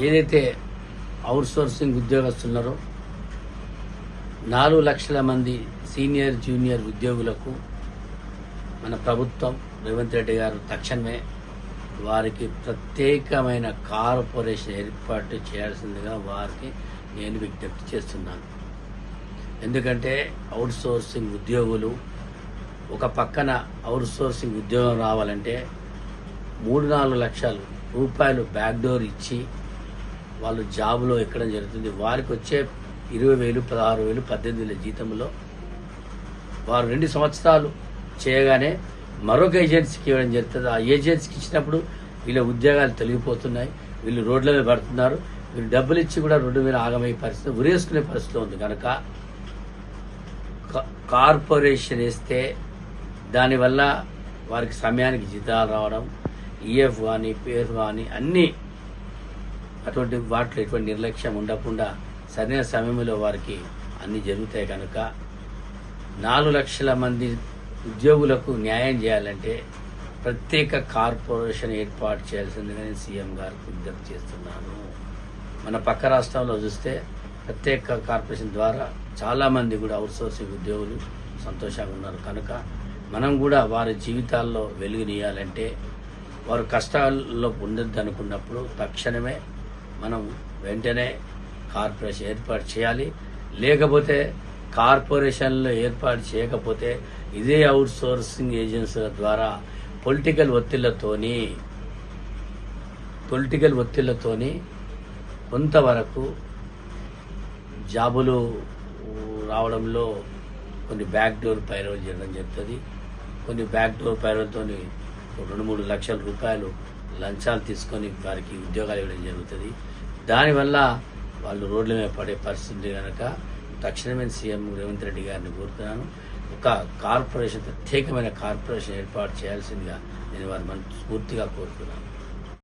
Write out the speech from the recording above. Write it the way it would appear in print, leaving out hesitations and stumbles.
ఏదైతే out sourcing ఉద్యోగస్తులున్నారో 4 లక్షల మంది సీనియర్ జూనియర్ ఉద్యోగులకు మన ప్రభుత్వం రేవంత్ రెడ్డి గారు తక్షణమే వారికి ప్రత్యేకమైన కార్పొరేషన్ ఏర్పాటు చేయాల్సిందిగా వారికి నేను విజ్ఞప్తి చేస్తున్నాను. ఎందుకంటే అవుట్ సోర్సింగ్ ఉద్యోగులు ఒక పక్కన అవుట్ సోర్సింగ్ ఉద్యోగం రావాలంటే 3-4 లక్షల రూపాయలు బ్యాక్డోర్ ఇచ్చి వాళ్ళు జాబులో ఎక్కడం జరుగుతుంది. వారికి వచ్చే 20,000, 16,000, 18,000 జీతంలో వారు 2 సంవత్సరాలు చేయగానే మరొక ఏజెన్సీకి ఇవ్వడం జరుగుతుంది. ఆ ఏజెన్సీకి ఇచ్చినప్పుడు వీళ్ళ ఉద్యోగాలు తొలగిపోతున్నాయి, వీళ్ళు రోడ్ల మీద పడుతున్నారు, వీళ్ళు డబ్బులు ఇచ్చి కూడా రోడ్డు మీద ఆగమయ్యే పరిస్థితి, ఉరేసుకునే పరిస్థితి ఉంది. కనుక కార్పొరేషన్ వేస్తే దానివల్ల వారికి సమయానికి జీతాలు రావడం, ఈఎఫ్ కానీ పిఎఫ్ కానీ అన్నీ అటువంటి వాటిలో ఎటువంటి నిర్లక్ష్యం ఉండకుండా సరైన సమయంలో వారికి అన్నీ జరుగుతాయి. కనుక 4 లక్షల మంది ఉద్యోగులకు న్యాయం చేయాలంటే ప్రత్యేక కార్పొరేషన్ ఏర్పాటు చేయాల్సిందిగా నేను సీఎం గారికి విజ్ఞప్తి చేస్తున్నాను. మన పక్క రాష్ట్రంలో చూస్తే ప్రత్యేక కార్పొరేషన్ ద్వారా చాలామంది కూడా అవుట్సోర్సింగ్ ఉద్యోగులు సంతోషంగా ఉన్నారు. కనుక మనం కూడా వారి జీవితాల్లో వెలుగునియాలంటే వారు కష్టాల్లో ఉండొద్దు అనుకున్నప్పుడు తక్షణమే మనం వెంటనే కార్పొరేషన్ ఏర్పాటు చేయాలి. లేకపోతే కార్పొరేషన్లో ఏర్పాటు చేయకపోతే ఇదే అవుట్ సోర్సింగ్ ఏజెన్సీల ద్వారా పొలిటికల్ ఒత్తిళ్లతోని కొంతవరకు జాబులు రావడంలో కొన్ని బ్యాక్డోర్ పైరవలు చేయడం జరుగుతుంది. కొన్ని బ్యాక్డోర్ పైరవలతో 2-3 లక్షల రూపాయలు లంచాలు తీసుకొని వారికి ఉద్యోగాలు ఇవ్వడం జరుగుతుంది. దానివల్ల వాళ్ళు రోడ్ల మీద పడే పరిస్థితి. కనుక తక్షణమే సీఎం రేవంత్ రెడ్డి గారిని కోరుతున్నాను, ఒక కార్పొరేషన్, ప్రత్యేకమైన కార్పొరేషన్ ఏర్పాటు చేయాల్సిందిగా నేను వారిని స్ఫూర్తిగా కోరుతున్నాను.